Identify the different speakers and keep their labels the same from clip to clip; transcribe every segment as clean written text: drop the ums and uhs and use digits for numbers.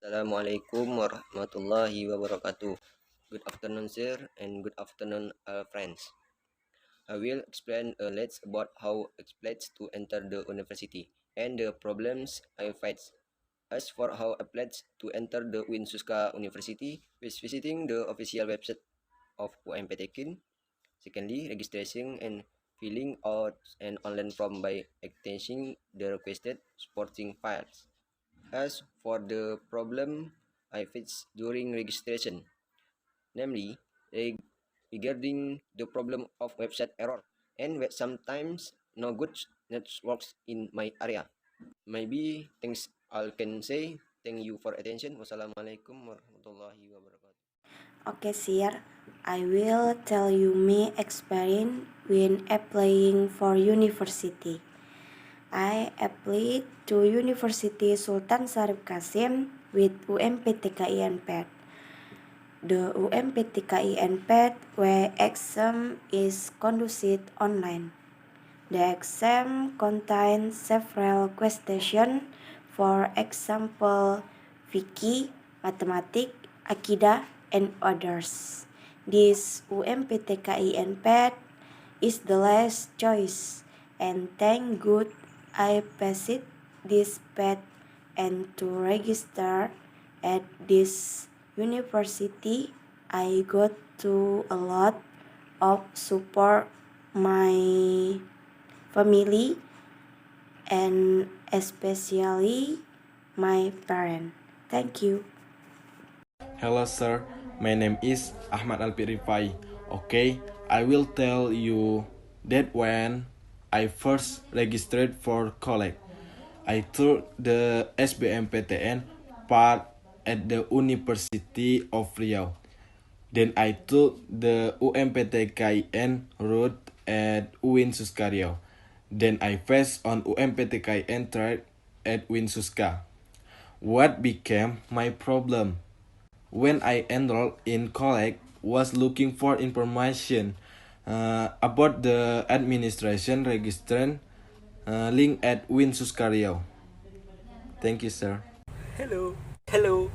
Speaker 1: Assalamualaikum warahmatullahi wabarakatuh. Good afternoon, sir, and good afternoon, friends. I will explain let's about how applies to enter the university and the problems I face. As for how applies to enter the Winsuska University, is visiting the official website of UMPTKIN. Secondly, registration and filling out an online form by attaching the requested supporting files. As for the problem I faced during registration, namely regarding the problem of website error and sometimes no good networks in my area. Maybe things I can say. Thank you for attention. Wassalamualaikum warahmatullahi wabarakatuh.
Speaker 2: Okay, sir. I will tell you my experience when applying for university. I applied to University Sultan Syarif Kasim with UMPTKI PET. The UMPTKI PET where exam is conducted online. The exam contains several questions, for example, Fikih, Mathematics, Akidah, and others. This UMPTKI PET is the last choice, and thank good I passed this PET and to register at this university I got to a lot of support my family and especially my parents. Thank you.
Speaker 3: Hello sir, my name is Ahmad Alpirifai. Okay, I will tell you that when I first registered for college, I took the SBMPTN part at the University of Riau. Then I took the UMPTKIN route at UIN Suska Riau. Then I faced on UMPTKIN track at UIN Suska. What became my problem? When I enrolled in college, was looking for information about the administration registrant link at Win Suskario. Thank you, sir.
Speaker 4: Hello, hello,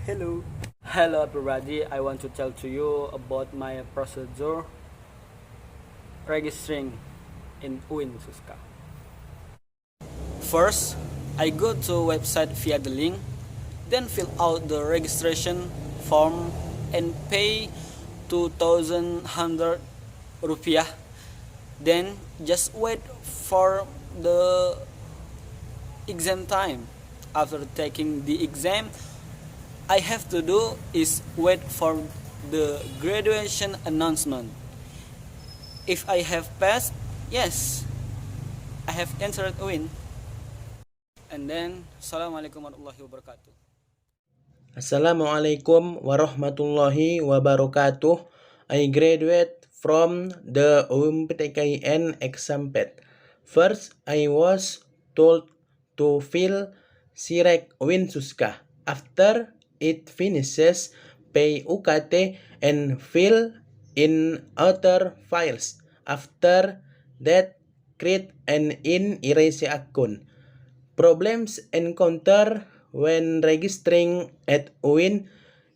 Speaker 4: hello. Hello everybody, I want to tell to you about my procedure registering in UIN Suska. First, I go to website via the link, then fill out the registration form and pay 2,100 rupiah. Then just wait for the exam time. After taking the exam, I have to do is wait for the graduation announcement. If I have passed, yes, I have entered UIN. And then, Assalamualaikum warahmatullahi wabarakatuh.
Speaker 5: Assalamualaikum warahmatullahi wabarakatuh. I graduate from the UMPTKIN exam pad. First, I was told to fill Sirek Winsuska. After it finishes, pay UKT and fill in other files. After that, create an erase account. Problems encountered when registering at UIN,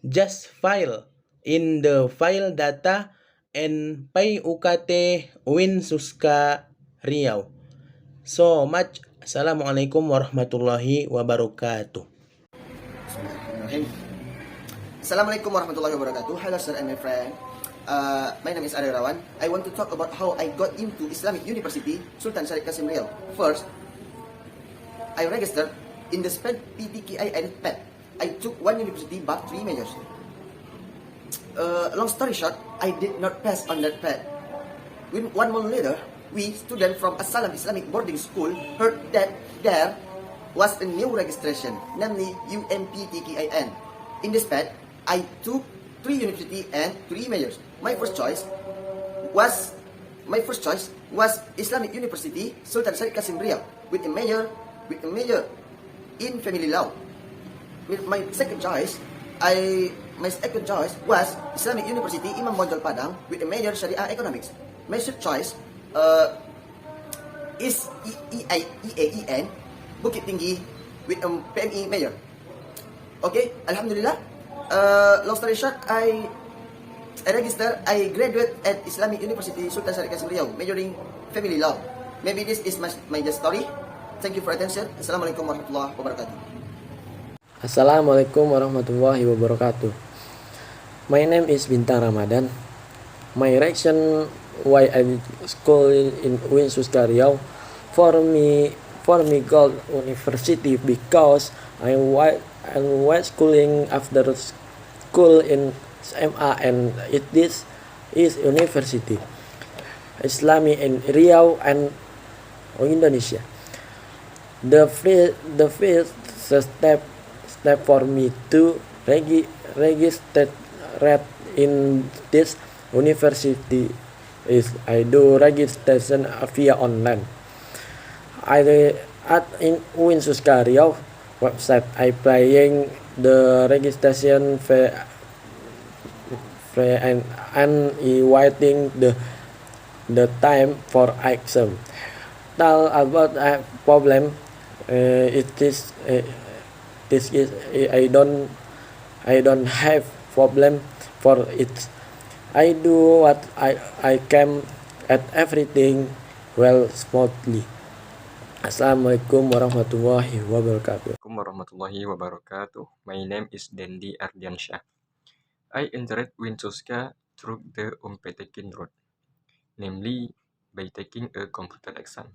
Speaker 5: just file in the file data and pay UKT UIN Suska Riau. So much. Assalamualaikum warahmatullahi wabarakatuh.
Speaker 6: Assalamualaikum warahmatullahi wabarakatuh. Hello sir and my friend. My name is Ari Rawan. I want to talk about how I got into Islamic University Sultan Syarif Kasim Riau. First, I registered in the SPED PTKIN PET. I took one university but 3 majors. Long story short, I did not pass on that PET. When 1 month later, we students from As-Salam Islamic Boarding School heard that there was a new registration, namely UMPTKIN. In this PET, I took 3 university and 3 majors. My first choice was Islamic University Sultan Syarif Kasim Riau with a major in family law. With my second choice was Islamic University Imam Bonjol Padang with a major Sharia Economics. My third choice is EAEN Bukit Tinggi with a PME major. Okay, Alhamdulillah. Long story short, I graduate at Islamic University Sultan Syarif Kasim Riau, majoring family law. Maybe this is my just story. Thank you for attention. Assalamualaikum warahmatullahi wabarakatuh.
Speaker 7: Assalamualaikum warahmatullahi wabarakatuh. My name is Bintang Ramadan. My reason why I school in Winsuska Riau for me Gold University because I was schooling after school in SMA and it is university Islami in Riau and Indonesia. The first step for me to register in this university is I do registration via online. In Winsuska Riau website I playing the registration fee and waiting the time for exam. Tell about a problem. This is I don't have problem for it. I do what I can at everything well smoothly. Assalamualaikum warahmatullahi wabarakatuh.
Speaker 8: Assalamualaikum warahmatullahi wabarakatuh. My name is Dendi Ardiansyah. I entered Winsuska through the Umpetekin route, namely by taking a computer exam.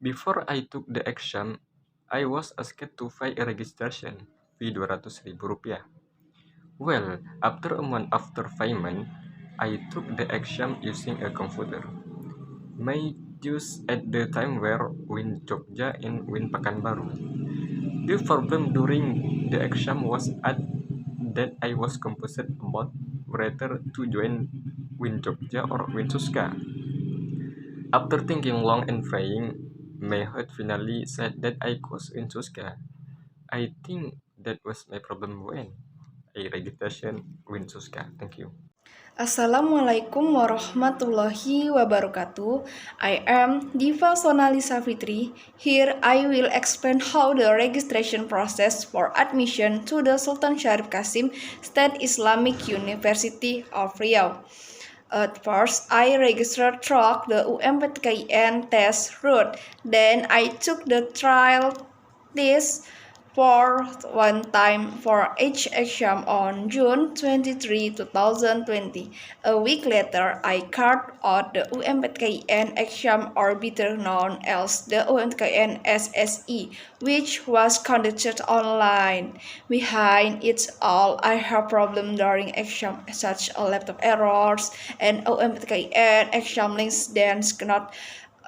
Speaker 8: Before I took the exam, I was asked to pay a registration fee Rp200.000. Well, after a month after payment, I took the exam using a computer. My dues at the time were Win Jogja and Win Pekanbaru. The problem during the exam was that I was confused about whether to join Win Jogja or Win Suska. After thinking long and praying, my heart finally said that I chose Win Suska. I think that was my problem when I registered Win Suska. Thank you.
Speaker 9: Assalamualaikum warahmatullahi wabarakatuh. I am Diva Sonali Safitri. Here I will explain how the registration process for admission to the Sultan Syarif Kasim State Islamic University of Riau. At first, I registered through the UMPTKIN test route. Then I took the trial test for one time for each exam on June 23, 2020. A week later, I carved out the UMPTKIN exam, or better known as the UMPTKIN SSE, which was conducted online. Behind it all, I have problems during exam such as laptop errors and UMPTKIN exam links then cannot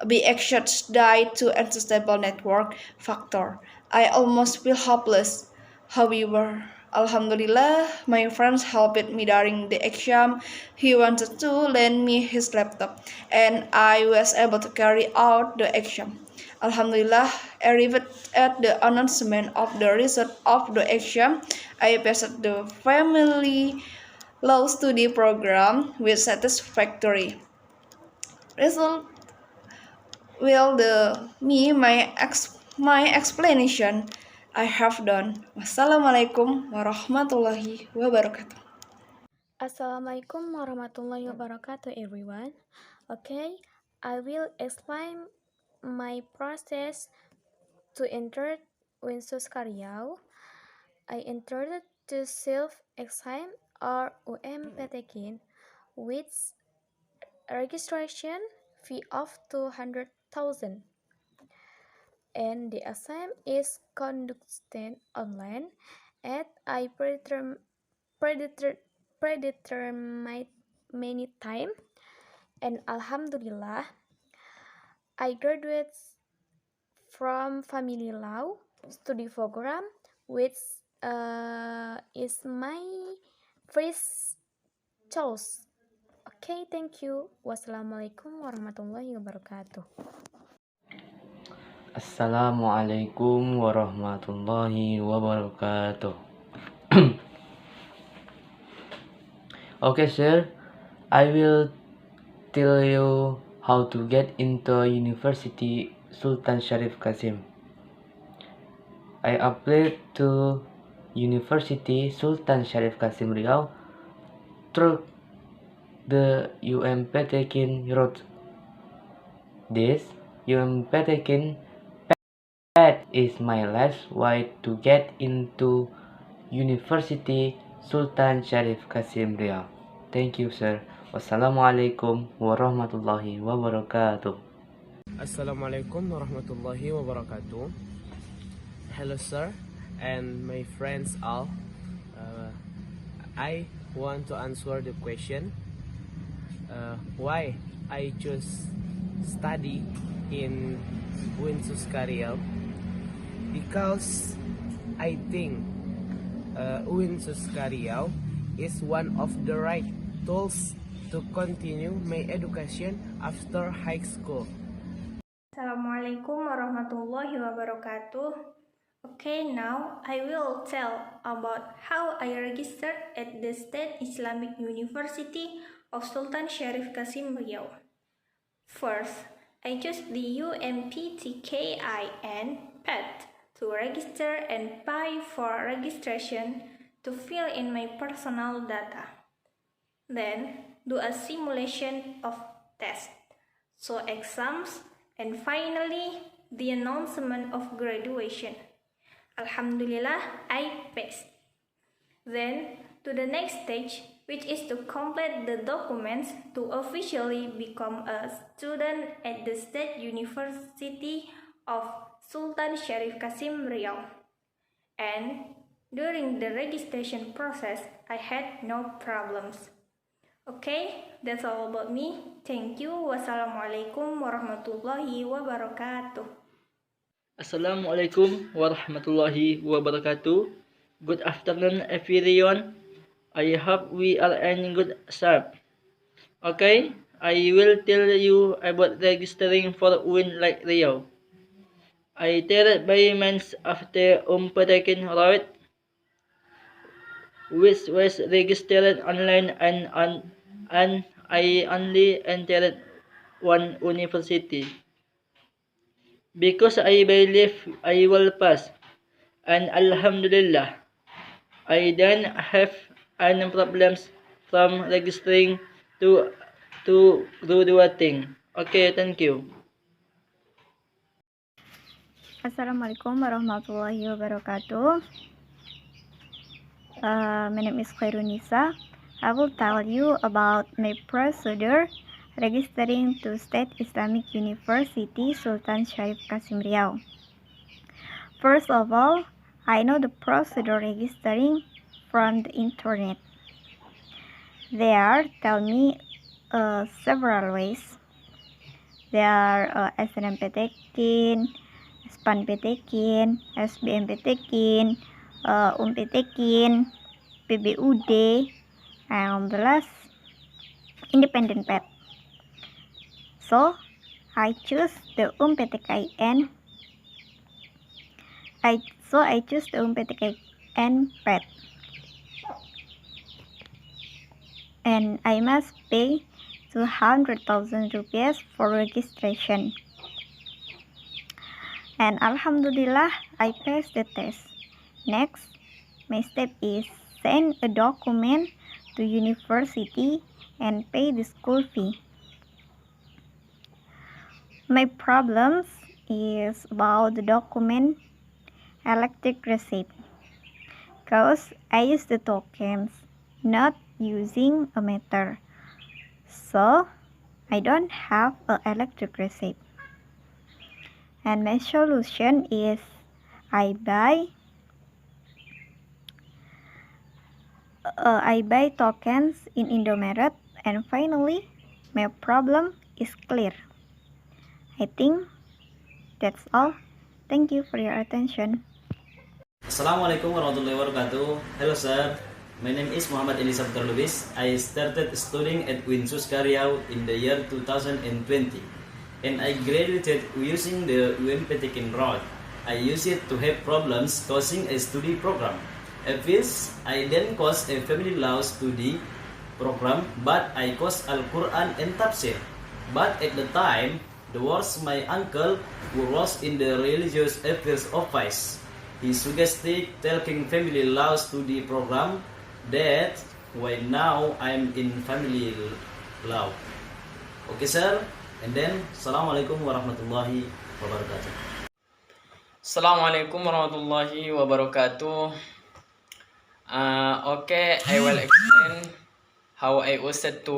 Speaker 9: be accessed due to unstable network factor. I almost feel hopeless. However, Alhamdulillah, my friends helped me during the exam. He wanted to lend me his laptop, and I was able to carry out the exam. Alhamdulillah, arrived at the announcement of the result of the exam. I passed the family law study program with satisfactory result. Will my explanation I have done. Wassalamualaikum warahmatullahi wabarakatuh.
Speaker 10: Assalamualaikum warahmatullahi wabarakatuh, everyone. Okay, I will explain my process to enter Winsuska Riau. I entered the self-exam or UMPTKIN with registration fee of 200,000. And the exam is conducted online at a predetermined many time, and Alhamdulillah, I graduated from family law study program, which is my first choice. Okay, thank you. Wassalamualaikum warahmatullahi wabarakatuh.
Speaker 11: Assalamualaikum warahmatullahi wabarakatuh. Okay, sir, I will tell you how to get into University Sultan Syarif Kasim. I applied to University Sultan Syarif Kasim Riau through the UMP Tekin route. This UMP Tekin path is my last way to get into University Sultan Syarif Kasim Riau. Thank you, sir. Wassalamualaikum warahmatullahi wabarakatuh.
Speaker 5: Assalamualaikum warahmatullahi wabarakatuh. Hello, sir, and my friends all. I want to answer the question why I choose study in Winsuska Riau, because I think Winsuska Riau is one of the right tools to continue my education after high school.
Speaker 9: Assalamualaikum warahmatullahi wabarakatuh. Okay, now I will tell about how I registered at the State Islamic University of Sultan Syarif Kasim Riau. First, I chose the UMPTKIN path to register and pay for registration to fill in my personal data. Then, do a simulation of tests, so exams, and finally, the announcement of graduation. Alhamdulillah, I passed. Then, to the next stage, which is to complete the documents to officially become a student at the State University of Sultan Syarif Kasim Riau. And during the registration process, I had no problems. Okay, that's all about me. Thank you. Wassalamualaikum warahmatullahi wabarakatuh.
Speaker 12: Assalamualaikum warahmatullahi wabarakatuh. Good afternoon, everyone. I hope we are in good shape. Okay, I will tell you about registering for UIN like Riau. I tried by means of the Tekin route, which was registered online, and I only entered one university, because I believe I will pass, and Alhamdulillah, I don't have any problems from registering to graduating. Okay, thank you.
Speaker 10: Assalamualaikum warahmatullahi wabarakatuh. My name is Khairunisa. I will tell you about my procedure registering to State Islamic University Sultan Syarif Kasim Riau. First of all, I know the procedure registering from the internet. There tell me several ways. There are SNMPTKIN, SPANPTKIN, SBMPTKIN, UMPTKIN, PBUD, and the last independent path. So I choose the UMPTKIN. I choose the UMPTKIN path, and I must pay 200,000 rupees for registration. And Alhamdulillah, I passed the test. Next, my step is send a document to university and pay the school fee. My problems is about the document electric receipt, because I use the tokens, not using a meter, so I don't have an electric receipt. And my solution is I buy tokens in Indomaret, and finally my problem is clear. I think that's all. Thank you for your attention.
Speaker 13: Assalamualaikum warahmatullahi wabarakatuh. Hello sir, my name is Muhammad Elisa Putra Lubis. I started studying at Winsuska Riau in the year 2020, and I graduated using the UMPTKIN route. I used it to have problems choosing a study program. At first, I then chose a family law study program, but I chose Al-Quran and Tafsir. But at the time, there was my uncle who was in the religious affairs office. he suggested taking family laws to the program. That why now I'm in family law. Okay, sir. And then, Assalamualaikum warahmatullahi wabarakatuh.
Speaker 14: Assalamualaikum warahmatullahi wabarakatuh. Okay, I will explain how I used to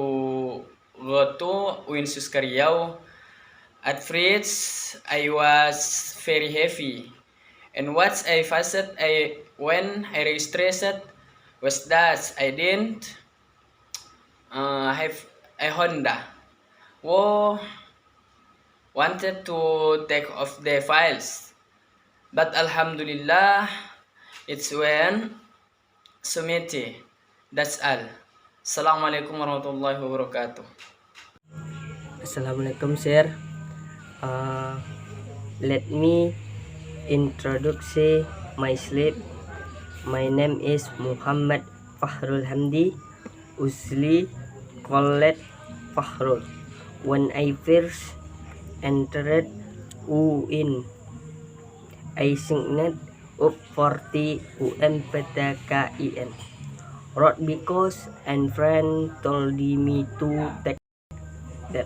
Speaker 14: go to Winsus Riau. At first, I was very heavy, and what I faced when I registered was that I didn't have a Honda. Who wanted to take off the files, but Alhamdulillah, it's when submitted. That's all. Assalamualaikum warahmatullahi wabarakatuh.
Speaker 15: Assalamualaikum, sir. Let me introduce myself. My name is Muhammad Fahrul Hamdi, usually called Fahrul. When I first entered UIN, I signed up for the UMPTKIN. Wrote because and friend told me to take that.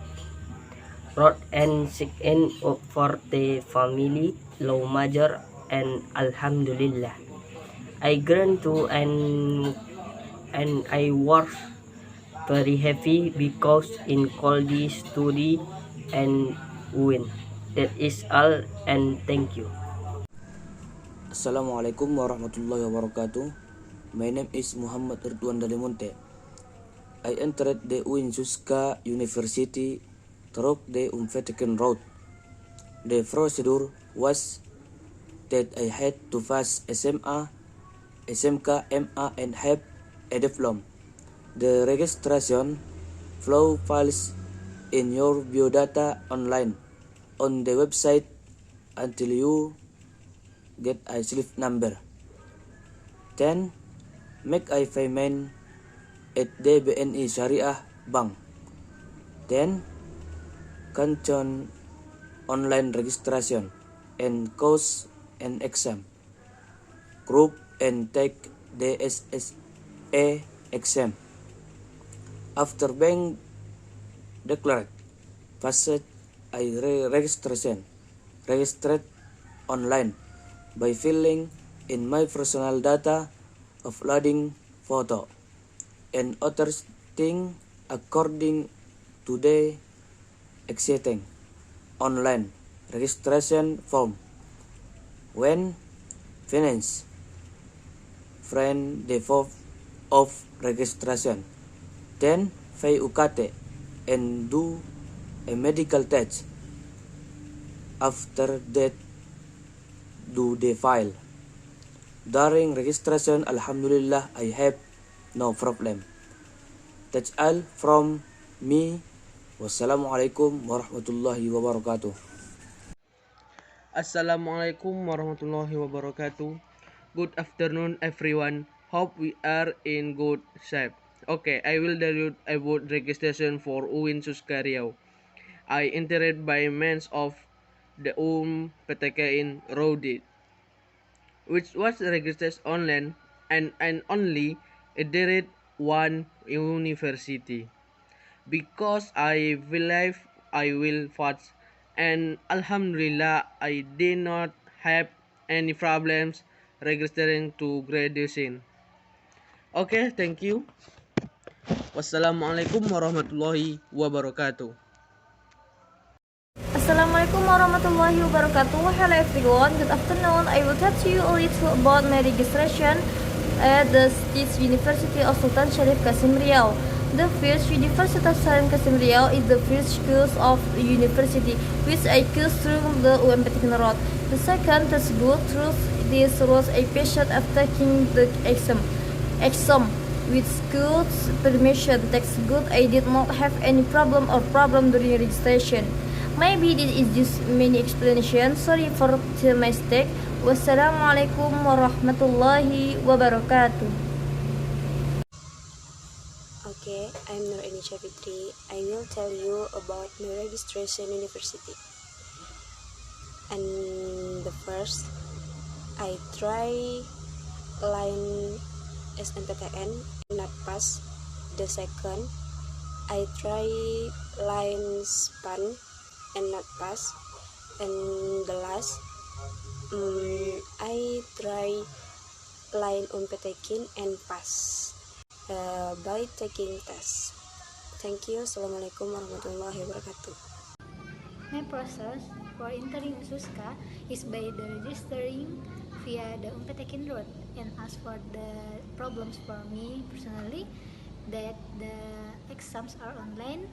Speaker 15: Wrote and signed up for the family law major, and Alhamdulillah I grant to and I was very happy because in quality study and win. That is all, and thank you.
Speaker 16: Assalamualaikum warahmatullahi wabarakatuh. My name is Muhammad Ridwan Dalimunte. I entered the Winsuska University through the Umfeteken route. The procedure was that I had to pass SMA, SMK, MA, and have a diploma. The registration flow files in your biodata online on the website until you get a slip number. Then make a payment at the BNI Syariah Bank. Then continue online registration and course and exam group and take the SSA exam. After being declared passed, I registered online by filling in my personal data, uploading photo, and other things according to the existing online registration form. When finished, friend the form of registration, then pay UKT and do a medical test. After that, do the file. During registration, Alhamdulillah, I have no problem. That's all from me. Wassalamualaikum warahmatullahi wabarakatuh.
Speaker 5: Assalamualaikum warahmatullahi wabarakatuh. Good afternoon, everyone. Hope we are in good shape. Okay, I will tell you about registration for UIN Riau. I entered by means of the PTKIN Roadit, which was registered online and only entered one university. Because I believe I will pass, and Alhamdulillah I did not have any problems registering to graduation. Okay, thank you. Wassalamualaikum warahmatullahi wabarakatuh.
Speaker 9: Assalamualaikum warahmatullahi wabarakatuh. Hello everyone, good afternoon. I will tell you a little about my registration at the State University of Sultan Syarif Qasim Riau. The first University of Sultan Qasim Riau is the first course of university which I chose through the UMPTKIN route. The second tersebut through this was a patient after taking the exam with school's permission. That's good. I did not have any problem during registration. Maybe this is just many explanations. Sorry for the mistake. Wassalamualaikum warahmatullahi wabarakatuh.
Speaker 2: Okay, I'm Nur Enisha Fitri. I will tell you about my registration university. And the first, I try line SNPTN and not pass. The second, I try line span and not pass. And the last, I try line unpetakin and pass by taking test. Thank you. Assalamualaikum warahmatullahi wabarakatuh.
Speaker 17: My process for entering UNSUSCA is by the registering via the Umpetekin route. And as for the problems for me personally, that the exams are online,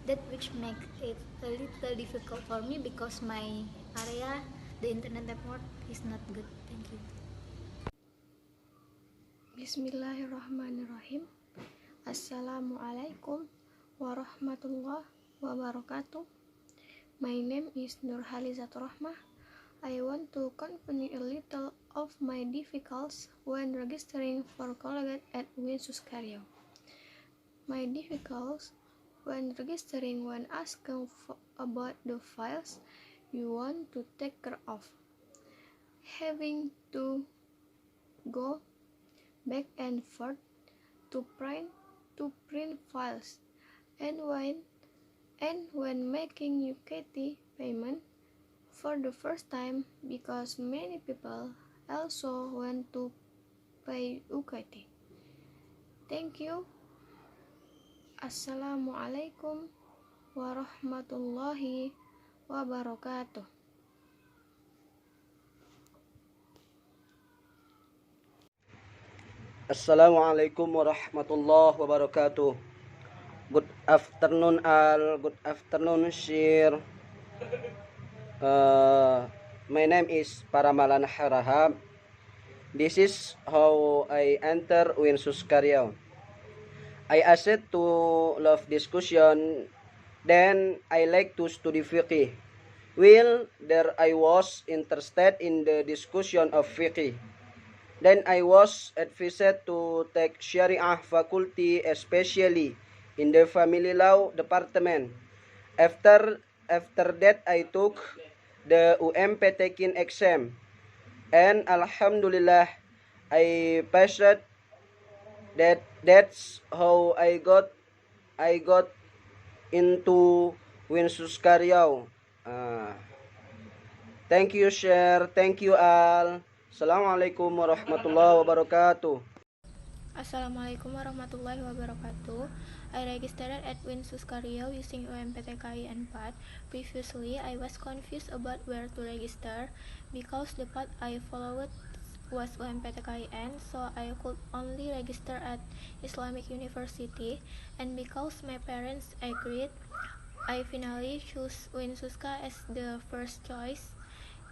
Speaker 17: that which make it a little difficult for me because my area, the internet network is not good. Thank you.
Speaker 18: Bismillahirrahmanirrahim. Assalamualaikum warahmatullahi wabarakatuh. My name is Nurhalizat Rahmah. I want to convey a little of my difficulties when registering for college at UNSUSCA Riau. My difficulties when registering when asking about the files you want to take care of. Having to go back and forth to print files, and when making UKT payment for the first time, because many people also want to pay UKT. Thank you. Assalamualaikum warahmatullahi wabarakatuh.
Speaker 19: Assalamualaikum warahmatullahi wabarakatuh. Good afternoon all. Good afternoon Shir. My name is Paramalan Haraham. This is how I enter UNSUSCA Riau. I asked to love discussion. Then I like to study fiqh. Well, there I was interested in the discussion of fiqh. Then I was advised to take Syariah faculty, especially in the family law department. After that, I took the UMPTKIN exam, and Alhamdulillah, I passed. That's how I got into UNSUSCA Riau. Thank you, Sher. Thank you all. Assalamualaikum warahmatullahi wabarakatuh.
Speaker 20: Assalamualaikum warahmatullahi wabarakatuh. I registered at UNSUSCA Riau using UMPTKI and PAD. Previously, I was confused about where to register because the path I followed was UMPTKIN, so I could only register at Islamic University, and because my parents agreed, I finally chose UNSUSCA as the first choice.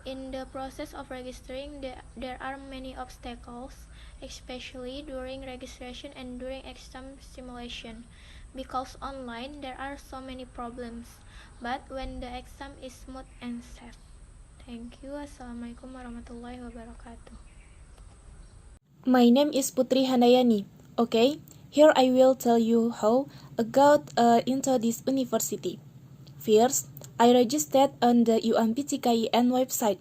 Speaker 20: In the process of registering, there are many obstacles, especially during registration and during exam simulation. Because online, there are so many problems, but when the exam is smooth and safe. Thank you. Assalamualaikum warahmatullahi wabarakatuh.
Speaker 21: My name is Putri Handayani. Okay, here I will tell you how I got into this university. First, I registered on the UMPTKIN website.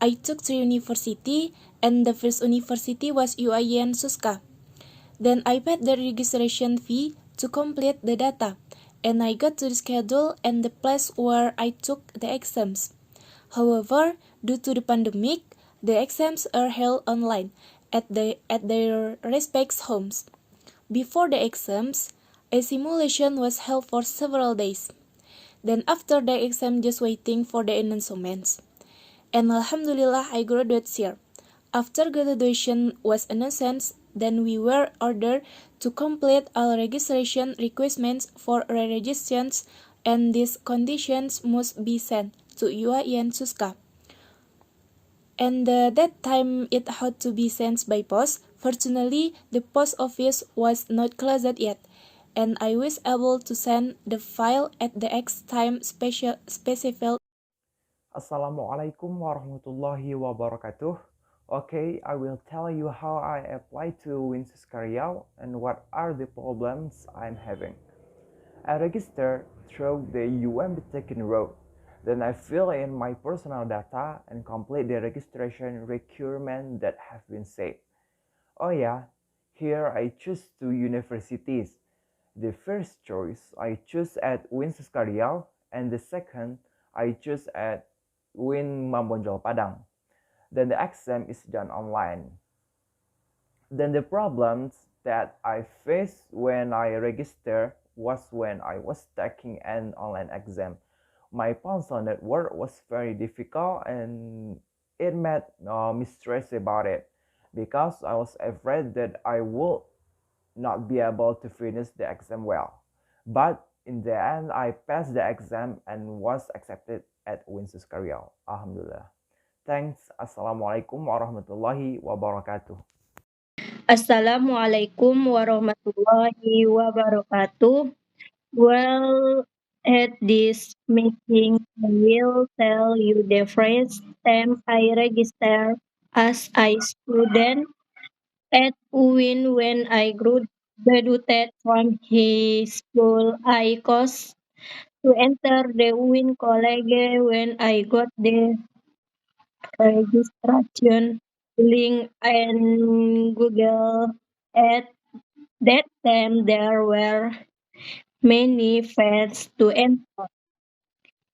Speaker 21: I took to university, and the first university was UIN Suska. Then I paid the registration fee to complete the data, and I got to the schedule and the place where I took the exams. However, due to the pandemic, the exams are held online at their respective homes. Before the exams, a simulation was held for several days. Then after the exam, just waiting for the announcements. And Alhamdulillah, I graduated here. After graduation was announced, then we were ordered to complete all registration requirements for re-registrations, and these conditions must be sent to UIN Suska. And that time it had to be sent by post. Fortunately, the post office was not closed yet, and I was able to send the file at the X time specified.
Speaker 22: Assalamualaikum warahmatullahi wabarakatuh. Okay, I will tell you how I applied to UNSUSCA Riau and what are the problems I'm having. I registered through the UMPTKIN route. Then I fill in my personal data and complete the registration requirement that have been set. Oh yeah, here I choose two universities. The first choice I choose at UIN Suska Riau, and the second I choose at UIN Mambonjol Padang. Then the exam is done online. Then the problems that I faced when I registered was when I was taking an online exam. My Pencil network was very difficult and it made me stress about it because I was afraid that I would not be able to finish the exam well. But in the end, I passed the exam and was accepted at UIN Suska Riau. Alhamdulillah. Thanks. Assalamualaikum warahmatullahi wabarakatuh.
Speaker 1: Assalamualaikum warahmatullahi wabarakatuh. Well, at this meeting, I will tell you the first time I registered as a student at UIN when I graduated from high school. I chose to enter the UIN College when I got the registration link and Google. At that time, there were many fans to enter.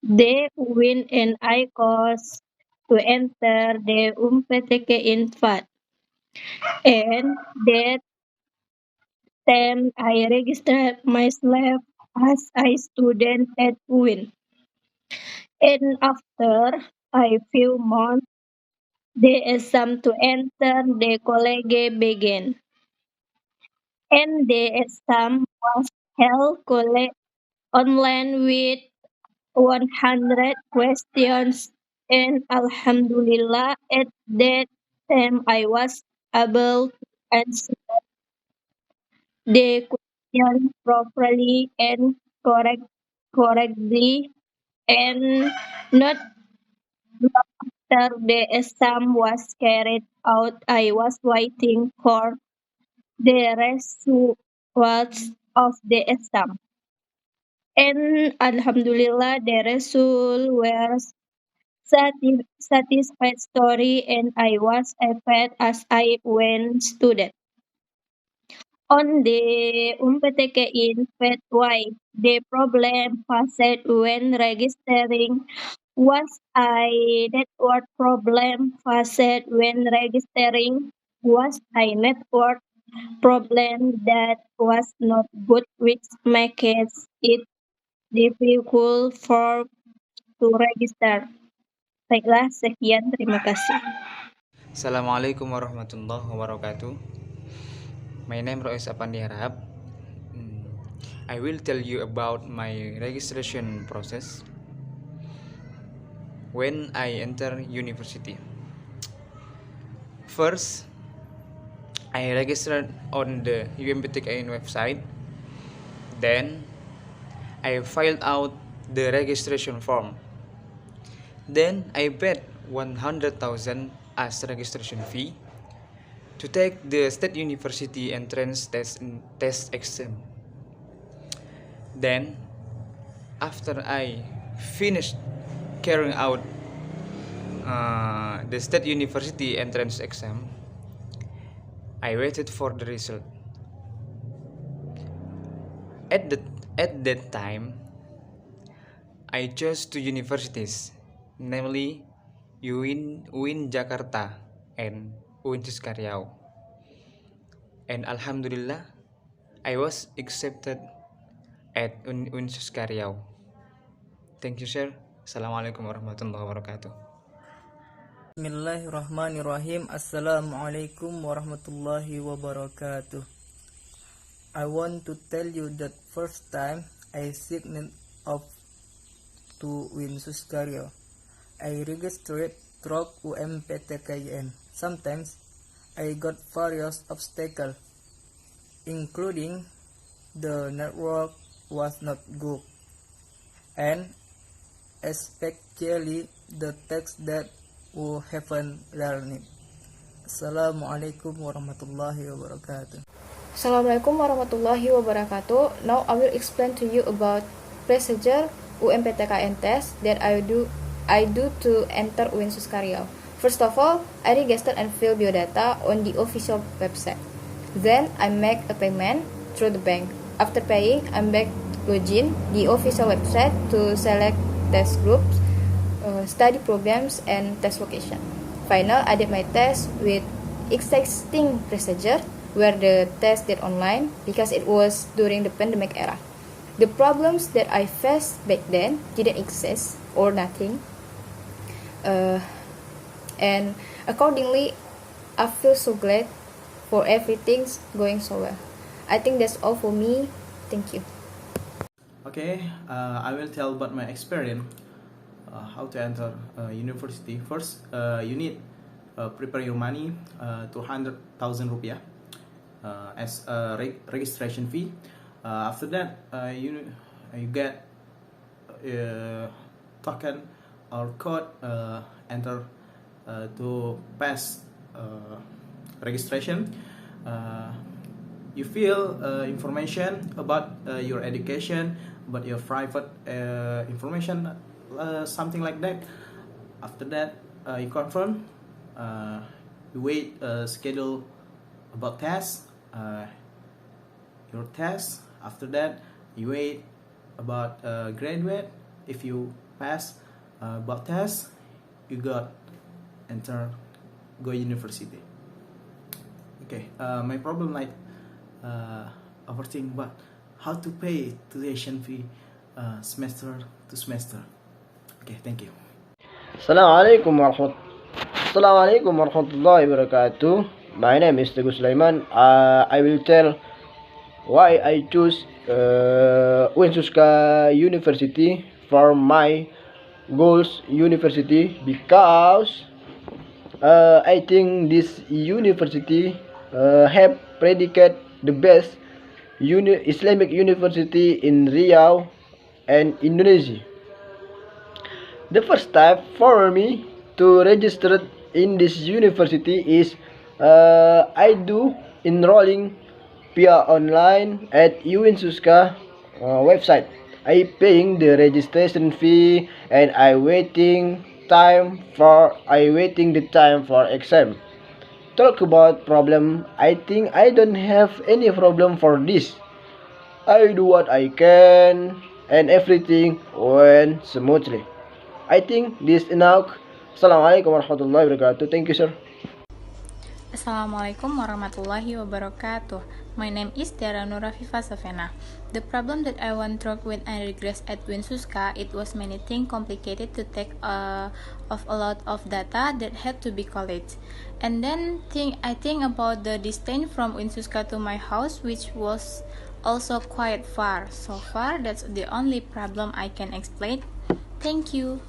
Speaker 1: They win and I cost to enter the UMPTK Infat. And that time I registered myself as a student at UIN. And after a few months, the exam to enter the college began. And the exam was held online with 100 questions, and Alhamdulillah at that time I was able to answer the question properly and correctly, and not long after the exam was carried out, I was waiting for the results of the exam. And Alhamdulillah, the result was satisfactory and I was effect as I went student. On the UMPTK in Phase Y, the problem faced when registering was a network problem faced when registering was a network problem that was not good, which makes it difficult for to register. Baiklah, sekian, terima kasih.
Speaker 3: Assalamualaikum warahmatullahi wabarakatuh. My name is Apandi Harahap. I will tell you about my registration process when I enter university. First, I registered on the UMPTKIN website. Then, I filled out the registration form. Then, I paid 100,000 as registration fee to take the State University entrance test exam. Then, after I finished carrying out the State University entrance exam, I waited for the result. At that time, I chose two universities, namely UIN Jakarta and UIN Suska Riau. And Alhamdulillah, I was accepted at UIN Suska Riau. Thank you, sir. Assalamualaikum warahmatullahi wabarakatuh.
Speaker 23: Bismillahirrahmanirrahim. Assalamualaikum warahmatullahi wabarakatuh. I want to tell you that first time I signed up to UIN Suska Riau, I registered through UMPTKIN. Sometimes I got various obstacles, including the network was not good, and especially the text that we haven't learned. Assalamualaikum warahmatullahi wabarakatuh.
Speaker 9: Assalamualaikum warahmatullahi wabarakatuh. Now I will explain to you about procedure UMPTKN test that I do to enter UIN Suskaryau. First of all, I register and fill biodata on the official website. Then I make a payment through the bank. After paying, I'm back login the official website to select test groups, study programs, and test location. Final, I did my test with existing procedure where the test did online because it was during the pandemic era. The problems that I faced back then didn't exist or nothing. And accordingly, I feel so glad for everything's going so well. I think that's all for me. Thank you.
Speaker 4: Okay, I will tell about my experience how to enter university. First, you need prepare your money 200,000 rupiah as a registration fee. After that, you get token or code enter to pass registration. You fill information about your education, about your private information, something like that. After that, you confirm. You wait schedule about test. Your test. After that, you wait about graduate. If you pass about test, you got enter go university. Okay, my problem like overthink but how to pay tuition fee semester to semester. Okay, thank you.
Speaker 6: Assalamualaikum warahmatullahi wabarakatuh. My name is Teguh Sulaiman. I will tell why I choose UIN Suska University for my goals university because I think this university have predicate the best Islamic university in Riau and Indonesia. The first step for me to register in this university is I do enrolling via online at UIN Suska website. I paying the registration fee and I waiting the time for exam. Talk about problem, I think I don't have any problem for this. I do what I can and everything went smoothly. I think this enough. Assalamualaikum warahmatullahi wabarakatuh. Thank you, sir.
Speaker 7: Assalamualaikum warahmatullahi wabarakatuh. My name is Tiara Nurafifa Savena. The problem that I went through when I regressed at UIN Suska, it was many things complicated to take of a lot of data that had to be collected. And then I think about the distance from UIN Suska to my house, which was also quite far. So far, that's the only problem I can explain. Thank you.